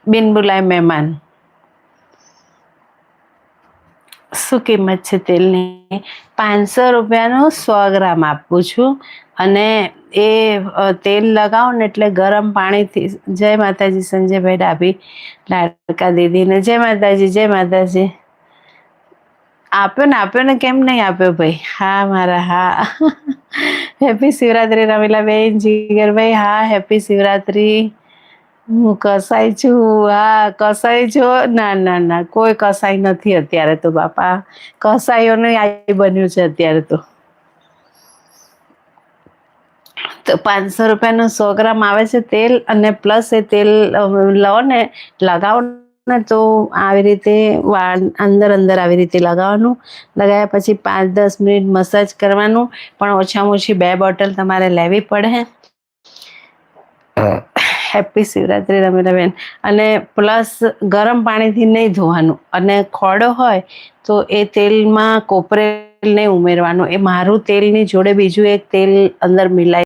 બિન બોલાય મહેમાન. શું કિંમત છે તેલની? 500 રૂપિયાનું 100 ગ્રામ આપું છું. અને એ તેલ લગાવો ને એટલે ગરમ પાણીથી. જય માતાજી સંજયભાઈ ડાભી, લાડકા દીદીને જય માતાજી, જય માતાજી. આપ્યો ને કેમ નહીં આપ્યો ભાઈ? હા મારા, હા. હેપી શિવરાત્રી રમીલાબેન, જીગરભાઈ, હા હેપી શિવરાત્રી. હું કસાઈ છું, હા કસાઈ છો? ના કોઈ કસાઈ નથી અત્યારે તો બાપા. કસાઈઓનું આ બન્યું છે અત્યારે તો. તો 500 રૂપિયાનું 100 ગ્રામ આવે છે તેલ, અને પ્લસ એ તેલ લો ને, લગાવો ને તો આવી રીતે અંદર આવી રીતે લગાવવાનું. લગાવ્યા પછી 5-10 મિનિટ મસાજ કરવાનું. પણ ઓછામાં ઓછી 2 બોટલ તમારે લેવી પડે. હેપી શિવરાત્રી રમીલાબેન. અને પ્લસ ગરમ પાણીથી નહીં ધોવાનું. અને ખોડો હોય તો એ તેલમાં કોપરેલ નહીં ઉમેરવાનું. એ મારું તેલની જોડે બીજું એક તેલ અંદર મિલાય